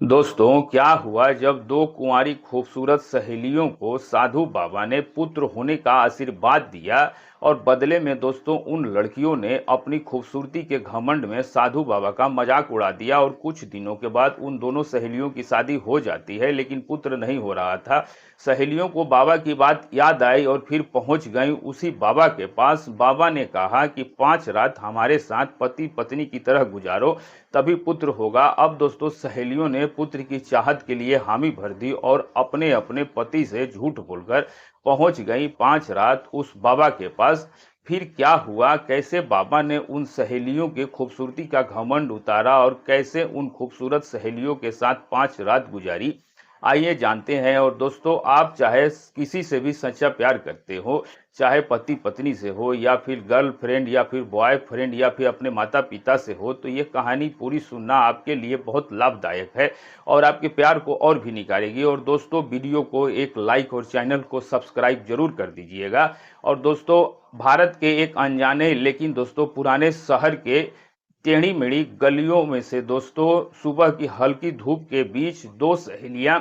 दोस्तों, क्या हुआ जब दो कुंवारी खूबसूरत सहेलियों को साधु बाबा ने पुत्र होने का आशीर्वाद दिया और बदले में दोस्तों उन लड़कियों ने अपनी खूबसूरती के घमंड में साधु बाबा का मजाक उड़ा दिया और कुछ दिनों के बाद उन दोनों सहेलियों की शादी हो जाती है, लेकिन पुत्र नहीं हो रहा था। सहेलियों को बाबा की बात याद आई और फिर पहुंच गई उसी बाबा के पास। बाबा ने कहा कि 5 रात हमारे साथ पति पत्नी की तरह गुजारो, तभी पुत्र होगा। अब दोस्तों सहेलियों ने पुत्र की चाहत के लिए हामी भर दी और अपने अपने पति से झूठ बोलकर पहुंच गई 5 रात उस बाबा के पास। फिर क्या हुआ, कैसे बाबा ने उन सहेलियों के खूबसूरती का घमंड उतारा और कैसे उन खूबसूरत सहेलियों के साथ 5 रात गुजारी, आइए जानते हैं। और दोस्तों, आप चाहे किसी से भी सच्चा प्यार करते हो, चाहे पति पत्नी से हो या फिर गर्लफ्रेंड या फिर बॉयफ्रेंड या फिर अपने माता पिता से हो, तो ये कहानी पूरी सुनना आपके लिए बहुत लाभदायक है और आपके प्यार को और भी निखारेगी। और दोस्तों, वीडियो को एक लाइक और चैनल को सब्सक्राइब जरूर कर दीजिएगा। और दोस्तों, भारत के एक अनजाने लेकिन दोस्तों पुराने शहर के टेढ़ी मेढ़ी गलियों में से दोस्तों सुबह की हल्की धूप के बीच दो सहेलियां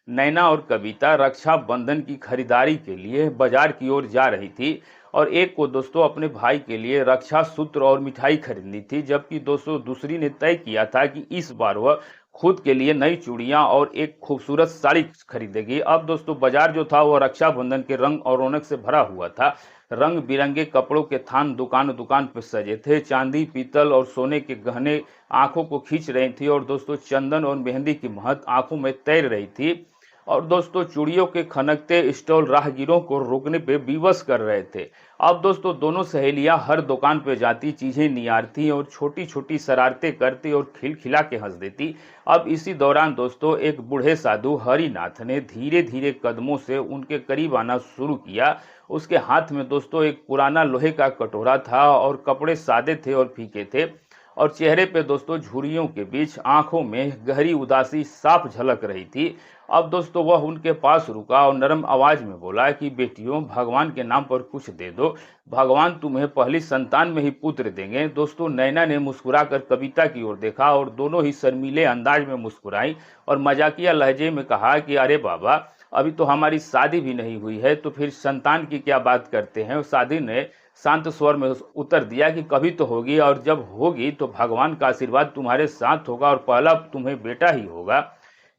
नैना और कविता रक्षाबंधन की खरीदारी के लिए बाजार की ओर जा रही थी। और एक को दोस्तों अपने भाई के लिए रक्षा सूत्र और मिठाई खरीदनी थी, जबकि दोस्तों दूसरी ने तय किया था कि इस बार वह खुद के लिए नई चूड़ियां और एक खूबसूरत साड़ी खरीदेगी। अब दोस्तों बाजार जो था वह रक्षाबंधन के रंग और रौनक से भरा हुआ था। रंग बिरंगे कपड़ों के थान दुकान दुकान पर सजे थे। चांदी, पीतल और सोने के गहने आंखों को खींच रही थी और दोस्तों चंदन और मेहंदी की महक आंखों में तैर रही थी। और दोस्तों चूड़ियों के खनकते स्टॉल राहगीरों को रोकने पे विवश कर रहे थे। अब दोस्तों दोनों सहेलियां हर दुकान पे जाती, चीजें निहारती और छोटी छोटी शरारतें करती और खिलखिला के हंस देती। अब इसी दौरान दोस्तों एक बूढ़े साधु हरिनाथ ने धीरे धीरे कदमों से उनके करीब आना शुरू किया। उसके हाथ में दोस्तों एक पुराना लोहे का कटोरा था और कपड़े सादे थे और फीके थे और चेहरे पे दोस्तों झुर्रियों के बीच आंखों में गहरी उदासी साफ झलक रही थी। अब दोस्तों वह उनके पास रुका और नरम आवाज में बोला कि बेटियों, भगवान के नाम पर कुछ दे दो, भगवान तुम्हें पहली संतान में ही पुत्र देंगे। दोस्तों नैना ने मुस्कुराकर कविता की ओर देखा और दोनों ही शर्मीले अंदाज में मुस्कुराई और मजाकिया लहजे में कहा कि अरे बाबा, अभी तो हमारी शादी भी नहीं हुई है, तो फिर संतान की क्या बात करते हैं। और साधी ने शांत स्वर में उत्तर दिया कि कभी तो होगी और जब होगी तो भगवान का आशीर्वाद तुम्हारे साथ होगा और पहला तुम्हें बेटा ही होगा।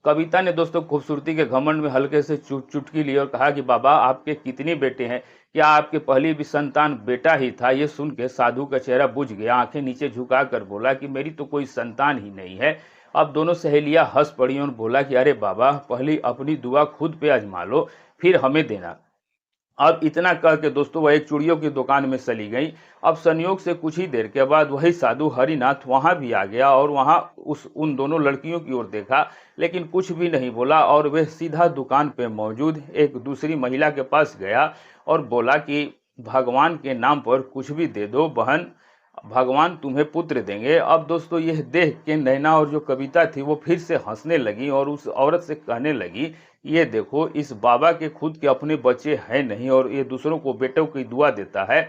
कविता ने दोस्तों खूबसूरती के घमंड में हल्के से चुटकी ली और कहा कि बाबा, आपके कितने बेटे हैं, क्या आपके पहली भी संतान बेटा ही था। ये सुन के साधु का चेहरा बुझ गया, आंखें नीचे झुकाकर बोला कि मेरी तो कोई संतान ही नहीं है। अब दोनों सहेलियां हंस पड़ी और बोला कि अरे बाबा, पहली अपनी दुआ खुद पे आजमा लो, फिर हमें देना। अब इतना कह के दोस्तों वह एक चूड़ियों की दुकान में चली गई। अब संयोग से कुछ ही देर के बाद वही साधु हरिनाथ वहां भी आ गया और वहां उन दोनों लड़कियों की ओर देखा, लेकिन कुछ भी नहीं बोला। और वह सीधा दुकान पे मौजूद एक दूसरी महिला के पास गया और बोला कि भगवान के नाम पर कुछ भी दे दो बहन, भगवान तुम्हें पुत्र देंगे। अब दोस्तों यह देख के नैना और जो कविता थी वो फिर से हंसने लगी और उस औरत से कहने लगी, ये देखो, इस बाबा के खुद के अपने बच्चे हैं नहीं और ये दूसरों को बेटों की दुआ देता है।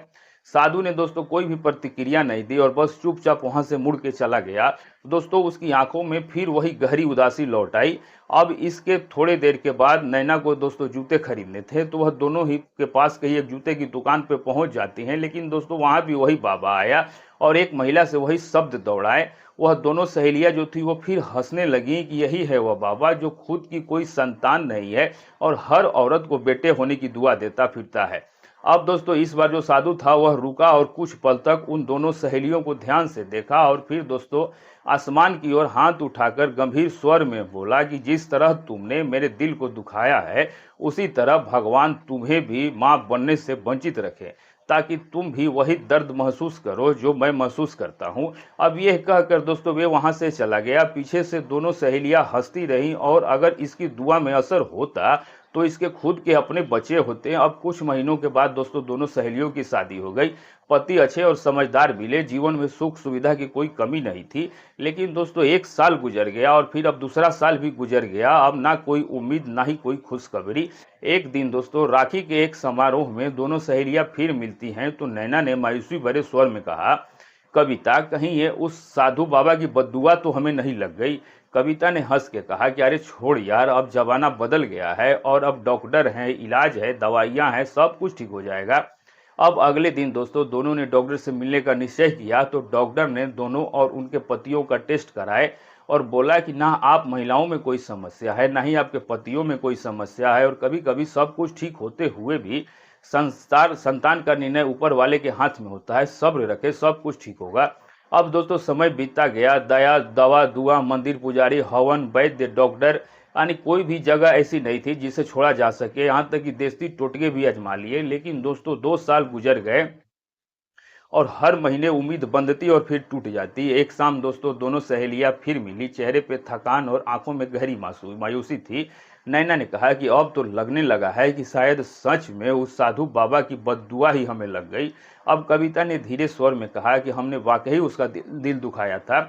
साधु ने दोस्तों कोई भी प्रतिक्रिया नहीं दी और बस चुपचाप वहां से मुड़ के चला गया। दोस्तों उसकी आंखों में फिर वही गहरी उदासी लौट आई। अब इसके थोड़े देर के बाद नैना को दोस्तों जूते खरीदने थे, तो वह दोनों ही के पास कहीं एक जूते की दुकान पे पहुंच जाती हैं, लेकिन दोस्तों वहां भी वही बाबा आया और एक महिला से वही शब्द दौड़ाए। वह दोनों सहेलियां जो थी वो फिर हंसने लगी कि यही है वह बाबा जो खुद की कोई संतान नहीं है और हर औरत को बेटे होने की दुआ देता फिरता है। अब दोस्तों इस बार जो साधु था वह रुका और कुछ पल तक उन दोनों सहेलियों को ध्यान से देखा और फिर दोस्तों आसमान की ओर हाथ उठाकर गंभीर स्वर में बोला कि जिस तरह तुमने मेरे दिल को दुखाया है, उसी तरह भगवान तुम्हें भी मां बनने से वंचित रखे, ताकि तुम भी वही दर्द महसूस करो जो मैं महसूस करता हूं। अब यह कहकर दोस्तों वे वहां से चला गया। पीछे से दोनों सहेलियां हंसती रहीं और अगर इसकी दुआ में असर होता तो इसके खुद के अपने बच्चे होते। अब कुछ महीनों के बाद दोस्तों दोनों सहेलियों की शादी हो गई। पति अच्छे और समझदार मिले, जीवन में सुख सुविधा की कोई कमी नहीं थी। लेकिन दोस्तों एक साल गुजर गया और फिर अब दूसरा साल भी गुजर गया। अब ना कोई उम्मीद ना ही कोई खुशखबरी। एक दिन दोस्तों राखी के एक समारोह में दोनों सहेलियां फिर मिलती हैं, तो नैना ने मायूसी भरे स्वर में कहा, कविता, कहीं ये उस साधु बाबा की बद्दुआ तो हमें नहीं लग गई। कविता ने हंस के कहा कि अरे छोड़ यार, अब जमाना बदल गया है और अब डॉक्टर हैं, इलाज है, दवाइयां हैं, सब कुछ ठीक हो जाएगा। अब अगले दिन दोस्तों दोनों ने डॉक्टर से मिलने का निश्चय किया, तो डॉक्टर ने दोनों और उनके पतियों का टेस्ट कराए और बोला कि ना आप महिलाओं में कोई समस्या है, ना ही आपके पतियों में कोई समस्या है, और कभी कभी सब कुछ ठीक होते हुए भी संतान का निर्णय ऊपर वाले के हाथ में होता है। सब्र रखे, सब कुछ ठीक होगा। अब दोस्तों समय बीतता गया, दया दवा दुआ, मंदिर पुजारी, हवन, वैद्य, डॉक्टर, यानी कोई भी जगह ऐसी नहीं थी जिसे छोड़ा जा सके। यहाँ तक कि देसी टोटके भी आजमा लिए, लेकिन दोस्तों 2 साल गुजर गए और हर महीने उम्मीद बंधती और फिर टूट जाती। एक शाम दोस्तों दोनों सहेलियां फिर मिली। चेहरे पे थकान और आंखों में गहरी मायूसी थी। नैना ने कहा कि अब तो लगने लगा है कि शायद सच में उस साधु बाबा की बद्दुआ ही हमें लग गई। अब कविता ने धीरे स्वर में कहा कि हमने वाकई उसका दिल दुखाया था,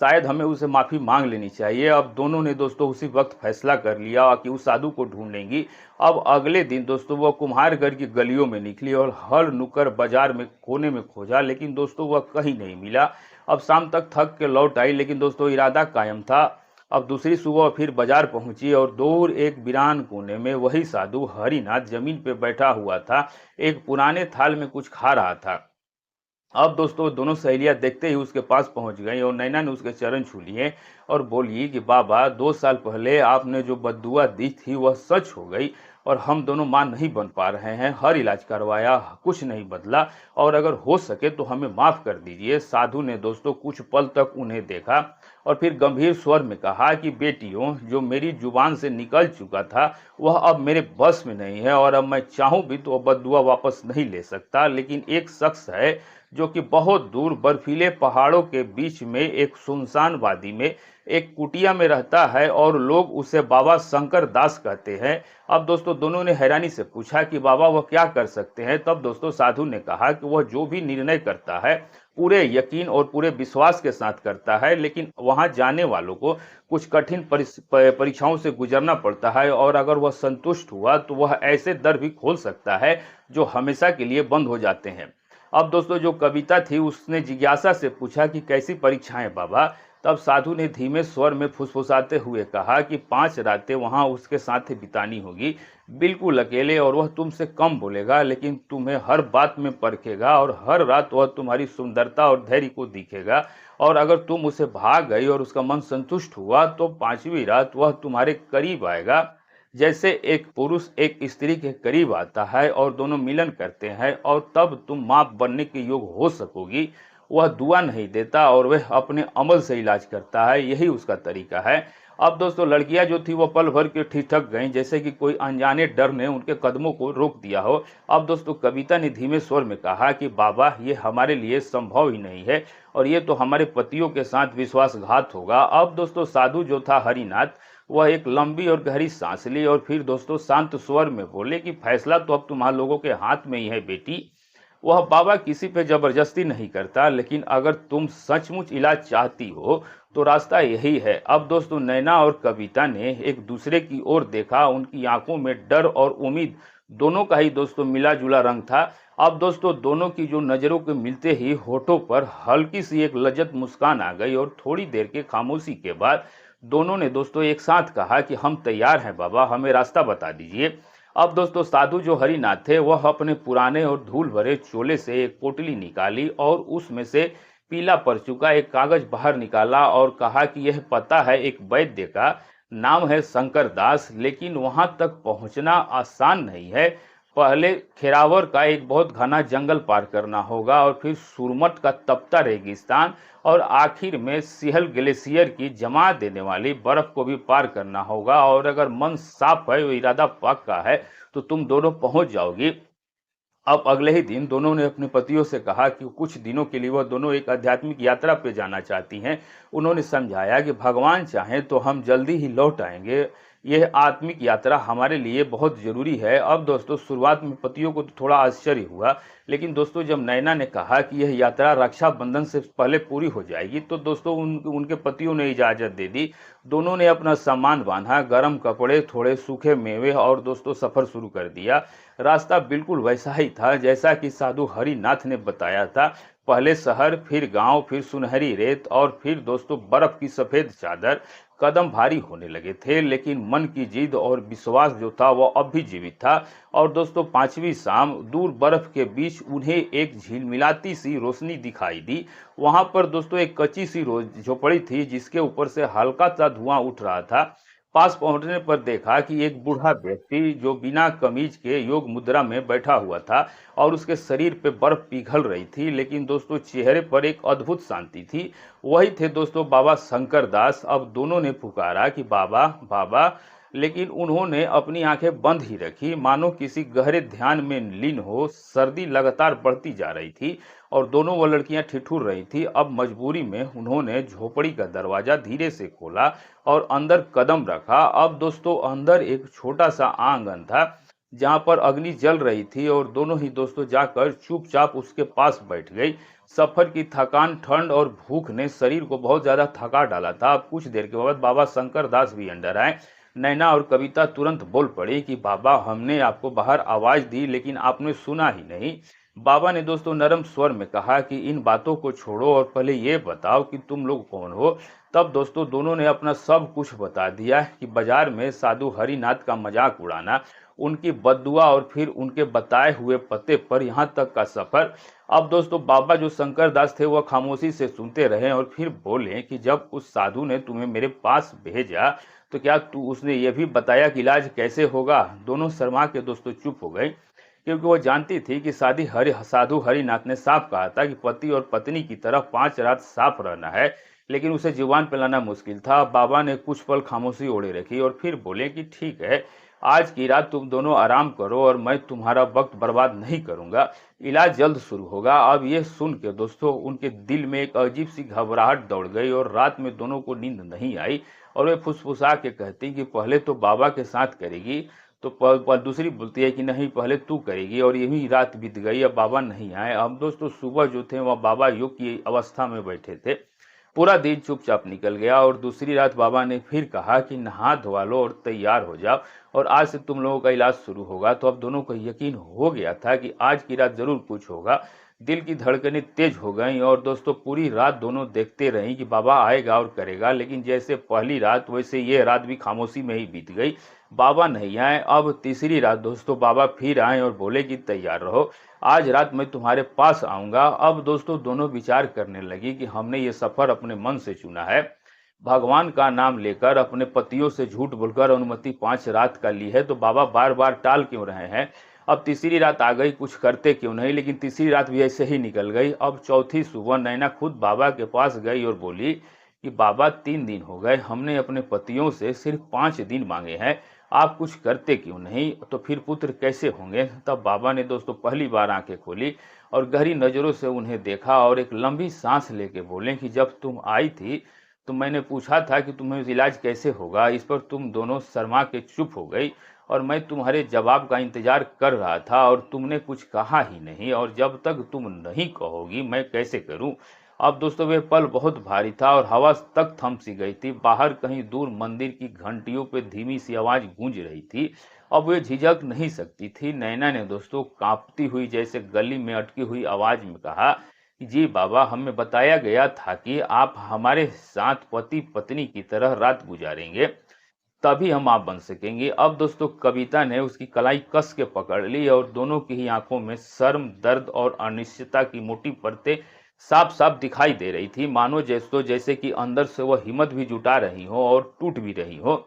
शायद हमें उसे माफी मांग लेनी चाहिए। अब दोनों ने दोस्तों उसी वक्त फैसला कर लिया कि उस साधु को ढूंढेंगी। अब अगले दिन दोस्तों वह कुम्हारगढ़ की गलियों में निकली और हर नुक्कड़ बाजार में कोने में खोजा, लेकिन दोस्तों वह कहीं नहीं मिला। अब शाम तक थक के लौट आई, लेकिन दोस्तों इरादा कायम था। अब दूसरी सुबह फिर बाजार पहुंची और दूर एक वीरान कोने में वही साधु हरिनाथ जमीन पे बैठा हुआ था, एक पुराने थाल में कुछ खा रहा था। अब दोस्तों दोनों सहेलियां देखते ही उसके पास पहुंच गई और नैना ने उसके चरण छू लिए और बोली कि बाबा, 2 साल पहले आपने जो बद्दुआ दी थी वह सच हो गई और हम दोनों मां नहीं बन पा रहे हैं। हर इलाज करवाया, कुछ नहीं बदला, और अगर हो सके तो हमें माफ कर दीजिए। साधु ने दोस्तों कुछ पल तक उन्हें देखा और फिर गंभीर स्वर में कहा कि बेटियों, जो मेरी जुबान से निकल चुका था वह अब मेरे बस में नहीं है, और अब मैं चाहूं भी तो बद्दुआ वापस नहीं ले सकता। लेकिन एक शख्स है जो कि बहुत दूर बर्फीले पहाड़ों के बीच में एक सुनसान वादी में एक कुटिया में रहता है और लोग उसे बाबा शंकर दास कहते हैं। अब दोस्तों दोनों ने हैरानी से पूछा कि बाबा वह क्या कर सकते हैं। तब दोस्तों साधु ने कहा कि वह जो भी निर्णय करता है पूरे यकीन और पूरे विश्वास के साथ करता है, लेकिन वहां जाने वालों को कुछ कठिन परीक्षाओं से गुजरना पड़ता है, और अगर वह संतुष्ट हुआ तो वह ऐसे दर भी खोल सकता है जो हमेशा के लिए बंद हो जाते हैं। अब दोस्तों जो कविता थी उसने जिज्ञासा से पूछा कि कैसी परीक्षाएं बाबा। तब साधु ने धीमे स्वर में फुसफुसाते हुए कहा कि 5 रातें वहां उसके साथ बितानी होगी, बिल्कुल अकेले, और वह तुमसे कम बोलेगा लेकिन तुम्हें हर बात में परखेगा, और हर रात वह तुम्हारी सुंदरता और धैर्य को दिखेगा, और अगर तुम उसे भाग गई और उसका मन संतुष्ट हुआ तो 5वीं रात वह तुम्हारे करीब आएगा, जैसे एक पुरुष एक स्त्री के करीब आता है और दोनों मिलन करते हैं, और तब तुम मां बनने के योग हो सकोगी। वह दुआ नहीं देता और वह अपने अमल से इलाज करता है, यही उसका तरीका है। अब दोस्तों लड़कियां जो थी वो पल भर के ठिठक गईं, जैसे कि कोई अनजाने डर ने उनके कदमों को रोक दिया हो। अब दोस्तों कविता ने धीमे स्वर में कहा कि बाबा, ये हमारे लिए संभव ही नहीं है, और ये तो हमारे पतियों के साथ विश्वासघात होगा। अब दोस्तों साधु जो था हरिनाथ, वह एक लंबी और गहरी सांस ली और फिर दोस्तों शांत स्वर में बोले कि फैसला तो अब तुम्हारे लोगों के हाथ में ही है बेटी। वह बाबा किसी पे जबरदस्ती नहीं करता, लेकिन अगर तुम सचमुच इलाज चाहती हो तो रास्ता यही है। अब दोस्तों नैना और कविता ने एक दूसरे की ओर देखा, उनकी आंखों में डर और उम्मीद दोनों का ही दोस्तों मिला जुला रंग था। अब दोस्तों दोनों की जो नजरों के मिलते ही होठों पर हल्की सी एक लज्जत मुस्कान आ गई, और थोड़ी देर के खामोशी के बाद दोनों ने दोस्तों एक साथ कहा कि हम तैयार हैं बाबा, हमें रास्ता बता दीजिए। अब दोस्तों साधु जो हरिनाथ थे वह अपने पुराने और धूल भरे चोले से एक पोटली निकाली और उसमें से पीला पड़ चुका एक कागज बाहर निकाला और कहा कि यह पता है एक वैद्य का, नाम है शंकर दास, लेकिन वहां तक पहुंचना आसान नहीं है। पहले खेरावर का एक बहुत घना जंगल पार करना होगा, और फिर सुरमट का तपता रेगिस्तान, और आखिर में सिहल ग्लेशियर की जमा देने वाली बर्फ को भी पार करना होगा। और अगर मन साफ है, वो इरादा पक्का है, तो तुम दोनों पहुंच जाओगी। अब अगले ही दिन दोनों ने अपने पतियों से कहा कि कुछ दिनों के लिए वह दोनों एक आध्यात्मिक यात्रा पे जाना चाहती हैं। उन्होंने समझाया कि भगवान चाहे तो हम जल्दी ही लौट आएंगे, यह आत्मिक यात्रा हमारे लिए बहुत जरूरी है। अब दोस्तों शुरुआत में पतियों को तो थोड़ा आश्चर्य हुआ, लेकिन दोस्तों जब नैना ने कहा कि यह यात्रा रक्षाबंधन से पहले पूरी हो जाएगी तो दोस्तों उनके पतियों ने इजाजत दे दी। दोनों ने अपना सामान बांधा, गर्म कपड़े, थोड़े सूखे मेवे, और दोस्तों सफर शुरू कर दिया। रास्ता बिल्कुल वैसा ही था जैसा कि साधु हरिनाथ ने बताया था। पहले शहर, फिर गांव, फिर सुनहरी रेत, और फिर दोस्तों बर्फ की सफेद चादर। कदम भारी होने लगे थे, लेकिन मन की जिद और विश्वास जो था वह अब भी जीवित था। और दोस्तों, पांचवी शाम दूर बर्फ के बीच उन्हें एक झिलमिलाती सी रोशनी दिखाई दी। वहां पर दोस्तों एक कच्ची सी झोपड़ी थी, जिसके ऊपर से हल्का सा धुआं उठ रहा था। पास पहुंचने पर देखा कि एक बूढ़ा व्यक्ति जो बिना कमीज के योग मुद्रा में बैठा हुआ था और उसके शरीर पे बर्फ पिघल रही थी, लेकिन दोस्तों चेहरे पर एक अद्भुत शांति थी। वही थे दोस्तों बाबा शंकर दास। अब दोनों ने पुकारा कि बाबा बाबा, लेकिन उन्होंने अपनी आंखें बंद ही रखी, मानो किसी गहरे ध्यान में लीन हो। सर्दी लगातार बढ़ती जा रही थी और दोनों वो लड़कियां ठिठुर रही थी। अब मजबूरी में उन्होंने झोपड़ी का दरवाजा धीरे से खोला और अंदर कदम रखा। अब दोस्तों अंदर एक छोटा सा आंगन था, जहां पर अग्नि जल रही थी, और दोनों ही दोस्तों जाकर चुपचाप उसके पास बैठ गई। सफर की थकान, ठंड और भूख ने शरीर को बहुत ज्यादा थका डाला था। अब कुछ देर के बाद बाबा शंकर दास भी अंदर आए। नैना और कविता तुरंत बोल पड़ी कि बाबा, हमने आपको बाहर आवाज दी, लेकिन आपने सुना ही नहीं। बाबा ने दोस्तों नरम स्वर में कहा कि इन बातों को छोड़ो और पहले ये बताओ कि तुम लोग कौन हो। तब दोस्तों दोनों ने अपना सब कुछ बता दिया, कि बाजार में साधु हरिनाथ का मजाक उड़ाना, उनकी बद्दुआ और फिर उनके बताए हुए पते पर यहाँ तक का सफर। अब दोस्तों बाबा जो शंकर दास थे वह खामोशी से सुनते रहे और फिर बोले कि जब उस साधु ने तुम्हें मेरे पास भेजा, तो क्या उसने ये भी बताया कि इलाज कैसे होगा? दोनों शर्मा के दोस्तों चुप हो गए, क्योंकि वो जानती थी कि साधु हरिनाथ ने साफ कहा था कि पति और पत्नी की तरह 5 रात साफ रहना है, लेकिन उसे जुबान पे लाना मुश्किल था। बाबा ने कुछ पल खामोशी ओढ़े रखी और फिर बोले कि ठीक है, आज की रात तुम दोनों आराम करो और मैं तुम्हारा वक्त बर्बाद नहीं करूंगा। इलाज जल्द शुरू होगा। अब ये सुन के दोस्तों उनके दिल में एक अजीब सी घबराहट दौड़ गई और रात में दोनों को नींद नहीं आई। और वे फुसफुसा के कहती कि पहले तो बाबा के साथ करेगी, तो दूसरी बोलती है कि नहीं, पहले तू करेगी। और यही रात बीत गई, अब बाबा नहीं आए। अब दोस्तों सुबह जो थे वह बाबा योग की अवस्था में बैठे थे। पूरा दिन चुपचाप निकल गया और दूसरी रात बाबा ने फिर कहा कि नहा धोवा लो और तैयार हो जाओ, और आज से तुम लोगों का इलाज शुरू होगा। तो अब दोनों को यकीन हो गया था कि आज की रात जरूर कुछ होगा। दिल की धड़कनें तेज हो गईं और दोस्तों पूरी रात दोनों देखते रहीं कि बाबा आएगा और करेगा, लेकिन जैसे पहली रात वैसे ये रात भी खामोशी में ही बीत गई। बाबा नहीं आए। अब तीसरी रात दोस्तों बाबा फिर आए और बोले कि तैयार रहो, आज रात मैं तुम्हारे पास आऊंगा। अब दोस्तों दोनों विचार करने लगी कि हमने ये सफर अपने मन से चुना है, भगवान का नाम लेकर अपने पतियों से झूठ बोलकर अनुमति 5 रात का ली है, तो बाबा बार बार टाल क्यों रहे हैं? अब तीसरी रात आ गई, कुछ करते क्यों नहीं? लेकिन तीसरी रात भी ऐसे ही निकल गई। अब चौथी सुबह नैना खुद बाबा के पास गई और बोली कि बाबा, 3 दिन हो गए, हमने अपने पतियों से सिर्फ 5 दिन मांगे हैं, आप कुछ करते क्यों नहीं? तो फिर पुत्र कैसे होंगे? तब बाबा ने दोस्तों पहली बार आंखें खोली और गहरी नजरों से उन्हें देखा और एक लंबी सांस लेके बोले कि जब तुम आई थी तो मैंने पूछा था कि तुम्हें इलाज कैसे होगा। इस पर तुम दोनों शर्मा के चुप हो गई और मैं तुम्हारे जवाब का इंतजार कर रहा था और तुमने कुछ कहा ही नहीं, और जब तक तुम नहीं कहोगी मैं कैसे करूं? अब दोस्तों वे पल बहुत भारी था और हवा तक थम सी गई थी। बाहर कहीं दूर मंदिर की घंटियों पे धीमी सी आवाज गूंज रही थी। अब वे झिझक नहीं सकती थी। नैना ने दोस्तों कांपती हुई जैसे गली में अटकी हुई आवाज में कहा, जी बाबा, हमें बताया गया था कि आप हमारे साथ पति पत्नी की तरह रात गुजारेंगे, तभी हम आप बन सकेंगे। अब दोस्तों कविता ने उसकी कलाई कस के पकड़ ली और दोनों की ही आंखों में शर्म, दर्द और अनिश्चितता की मोटी परतें साफ साफ दिखाई दे रही थी, मानो जैसे कि अंदर से वह हिम्मत भी जुटा रही हो और टूट भी रही हो।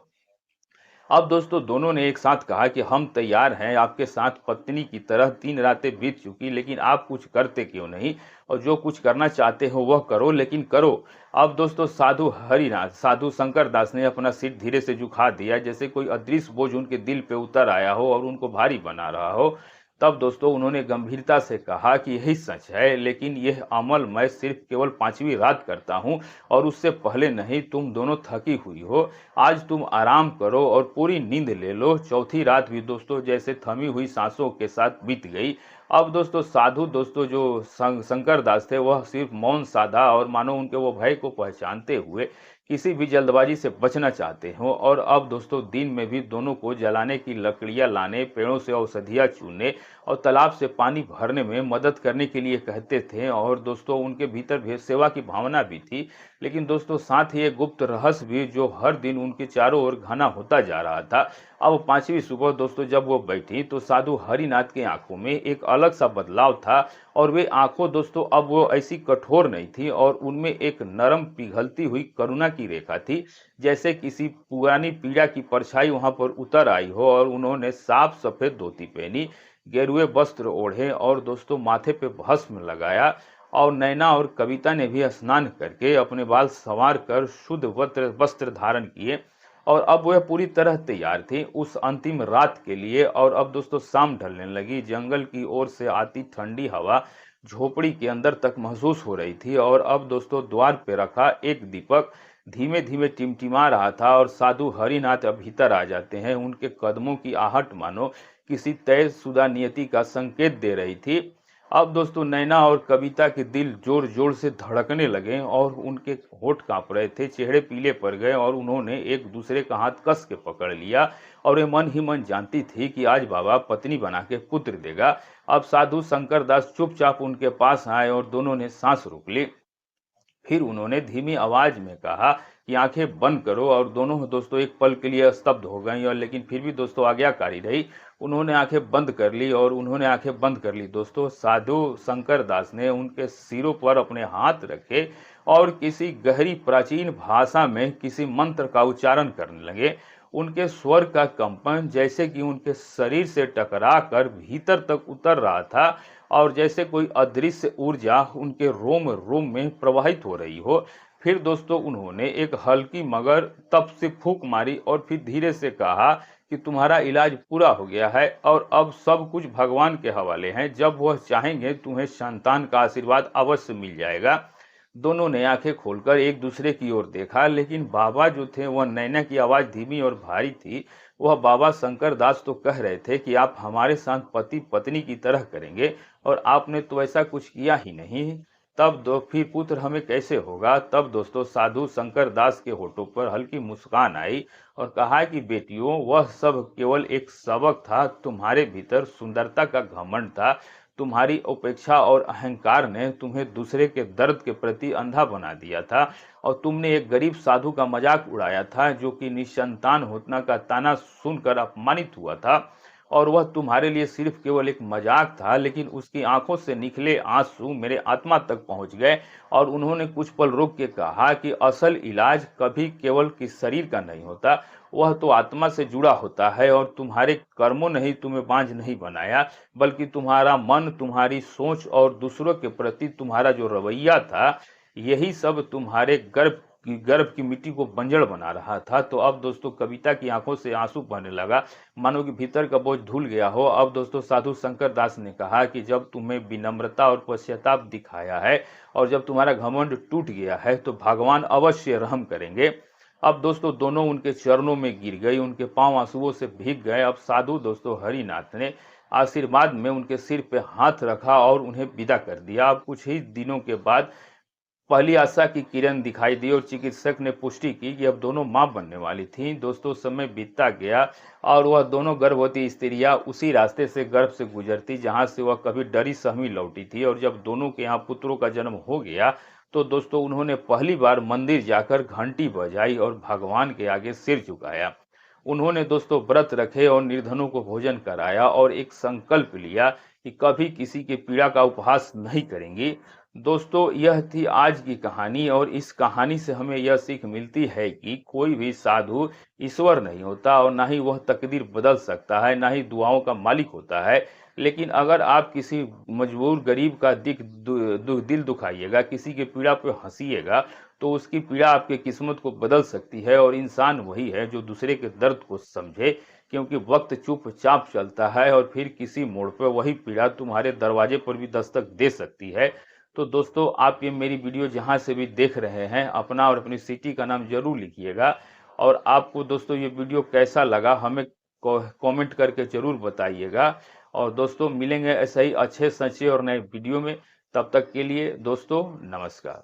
अब दोस्तों दोनों ने एक साथ कहा कि हम तैयार हैं, आपके साथ पत्नी की तरह 3 रातें बीत चुकी, लेकिन आप कुछ करते क्यों नहीं? और जो कुछ करना चाहते हो वह करो, लेकिन करो। अब दोस्तों साधु शंकर दास ने अपना सिर धीरे से झुका दिया, जैसे कोई अदृश्य बोझ उनके दिल पे उतर आया हो और उनको भारी बना रहा हो। तब दोस्तों उन्होंने गंभीरता से कहा कि यही सच है, लेकिन यह अमल मैं सिर्फ केवल 5वीं रात करता हूं और उससे पहले नहीं। तुम दोनों थकी हुई हो, आज तुम आराम करो और पूरी नींद ले लो। चौथी रात भी दोस्तों जैसे थमी हुई सांसों के साथ बीत गई। अब दोस्तों साधु दोस्तों जो शंकर दास थे वह सिर्फ मौन साधा और मानो उनके वो भय को पहचानते हुए किसी भी जल्दबाजी से बचना चाहते हो। और अब दोस्तों दिन में भी दोनों को जलाने की लकड़ियां लाने, पेड़ों से औषधियां चूरने और तालाब से पानी भरने में मदद करने के लिए कहते थे। और दोस्तों उनके भीतर भी सेवा की भावना भी थी, लेकिन दोस्तों साथ ही एक गुप्त रहस्य भी जो हर दिन उनके चारों ओर घना होता जा रहा था। अब पांचवी सुबह दोस्तों जब वो बैठी तो साधु हरिनाथ की आंखों में एक अलग सा बदलाव था। और वे आंखों दोस्तों अब वो ऐसी कठोर नहीं थी, और उनमें एक नरम पिघलती हुई करुणा की रेखा थी, जैसे किसी पुरानी पीड़ा की परछाई वहां पर उतर आई हो। और उन्होंने साफ सफेद धोती पहनी, गेरुए वस्त्र ओढ़े और दोस्तों माथे पे भस्म लगाया। और नैना और कविता ने भी स्नान करके अपने बाल संवार कर शुद्ध वस्त्र वस्त्र धारण किए, और अब वह पूरी तरह तैयार थी उस अंतिम रात के लिए। और अब दोस्तों शाम ढलने लगी, जंगल की ओर से आती ठंडी हवा झोपड़ी के अंदर तक महसूस हो रही थी। और अब दोस्तों द्वार पे रखा एक दीपक धीमे धीमे टिमटिमा रहा था, और साधु हरिनाथ अब भीतर आ जाते हैं। उनके कदमों की आहट मानो किसी तयशुदा नियति का संकेत दे रही थी। अब दोस्तों नैना और कविता के दिल जोर जोर से धड़कने लगे, और उनके होठ कांप रहे थे, चेहरे पीले पड़ गए, और उन्होंने एक दूसरे का हाथ कस के पकड़ लिया। और वे मन ही मन जानती थी कि आज बाबा पत्नी बना के पुत्र देगा। अब साधु शंकर दास चुपचाप उनके पास आए और दोनों ने सांस रोक ली। फिर उन्होंने धीमी आवाज में कहा कि आंखें बंद करो। और दोनों दोस्तों एक पल के लिए स्तब्ध हो गई, और लेकिन फिर भी दोस्तों आज्ञाकारी रही। उन्होंने आंखें बंद कर ली, और उन्होंने आंखें बंद कर ली दोस्तों। साधु शंकर दास ने उनके सिरों पर अपने हाथ रखे और किसी गहरी प्राचीन भाषा में किसी मंत्र का उच्चारण करने लगे। उनके स्वर का कंपन जैसे कि उनके शरीर से टकरा कर भीतर तक उतर रहा था, और जैसे कोई अदृश्य ऊर्जा उनके रोम रोम में प्रवाहित हो रही हो। फिर दोस्तों उन्होंने एक हल्की मगर तप से फूंक मारी, और फिर धीरे से कहा कि तुम्हारा इलाज पूरा हो गया है, और अब सब कुछ भगवान के हवाले है। जब वह चाहेंगे तुम्हें संतान का आशीर्वाद अवश्य मिल जाएगा। दोनों ने आंखें खोलकर एक दूसरे की ओर देखा, लेकिन बाबा जो थे वह नैना की आवाज धीमी और भारी थी। वह बाबा शंकर दास तो कह रहे थे कि आप हमारे साथ पति पत्नी की तरह करेंगे, और आपने तो ऐसा कुछ किया ही नहीं। तब दो फिर पुत्र हमें कैसे होगा। तब दोस्तों साधु शंकर दास के होठों पर हल्की मुस्कान आई, और कहा कि बेटियों वह सब केवल एक सबक था। तुम्हारे भीतर सुंदरता का घमंड था, तुम्हारी उपेक्षा और अहंकार ने तुम्हें दूसरे के दर्द के प्रति अंधा बना दिया था। और तुमने एक गरीब साधु का मजाक उड़ाया था, जो कि निसंतान होने का ताना सुनकर अपमानित हुआ था। और वह तुम्हारे लिए सिर्फ केवल एक मजाक था, लेकिन उसकी आंखों से निकले आंसू मेरे आत्मा तक पहुंच गए। और उन्होंने कुछ पल रुक के कहा कि असल इलाज कभी केवल किस शरीर का नहीं होता, वह तो आत्मा से जुड़ा होता है। और तुम्हारे कर्मों ने ही तुम्हें बांझ नहीं बनाया, बल्कि तुम्हारा मन, तुम्हारी सोच और दूसरों के प्रति तुम्हारा जो रवैया था, यही सब तुम्हारे गर्भ की मिट्टी को बंजर बना रहा था। तो अब दोस्तों कविता की आंखों से आंसू बहने लगा, मानो कि भीतर का बोझ धुल गया हो। अब दोस्तों साधु शंकर दास ने कहा कि जब तुम्हें विनम्रता और पश्चाताप दिखाया है, और जब तुम्हारा घमंड टूट गया है, तो भगवान अवश्य रहम करेंगे। अब दोस्तों दोनों उनके चरणों में गिर गई, उनके पांव आंसुओं से भीग गए। अब साधु दोस्तों हरिनाथ ने आशीर्वाद में उनके सिर पे हाथ रखा और उन्हें विदा कर दिया। अब कुछ ही दिनों के बाद पहली आशा की किरण दिखाई दी, और चिकित्सक ने पुष्टि की कि अब दोनों मां बनने वाली थीं। दोस्तों समय बीतता गया, और वह दोनों गर्भवती स्त्रियां उसी रास्ते से गर्भ से गुजरती जहां से वह कभी डरी सहमी लौटी थी। और जब दोनों के यहाँ पुत्रों का जन्म हो गया, तो दोस्तों उन्होंने पहली बार मंदिर जाकर घंटी बजाई और भगवान के आगे सिर झुकाया। उन्होंने दोस्तों व्रत रखे और निर्धनों को भोजन कराया, और एक संकल्प लिया कि कभी किसी की पीड़ा का उपहास नहीं करेंगी। दोस्तों यह थी आज की कहानी, और इस कहानी से हमें यह सीख मिलती है कि कोई भी साधु ईश्वर नहीं होता, और ना ही वह तकदीर बदल सकता है, ना ही दुआओं का मालिक होता है। लेकिन अगर आप किसी मजबूर गरीब का दिल दुखाइएगा, किसी की पीड़ा पे हंसीएगा, तो उसकी पीड़ा आपकी किस्मत को बदल सकती है। और इंसान वही है जो दूसरे के दर्द को समझे, क्योंकि वक्त चुपचाप चलता है, और फिर किसी मोड़ पर वही पीड़ा तुम्हारे दरवाजे पर भी दस्तक दे सकती है। तो दोस्तों आप ये मेरी वीडियो जहां से भी देख रहे हैं, अपना और अपनी सिटी का नाम जरूर लिखिएगा। और आपको दोस्तों ये वीडियो कैसा लगा हमें कमेंट करके जरूर बताइएगा। और दोस्तों मिलेंगे ऐसे ही अच्छे सच्चे और नए वीडियो में। तब तक के लिए दोस्तों नमस्कार।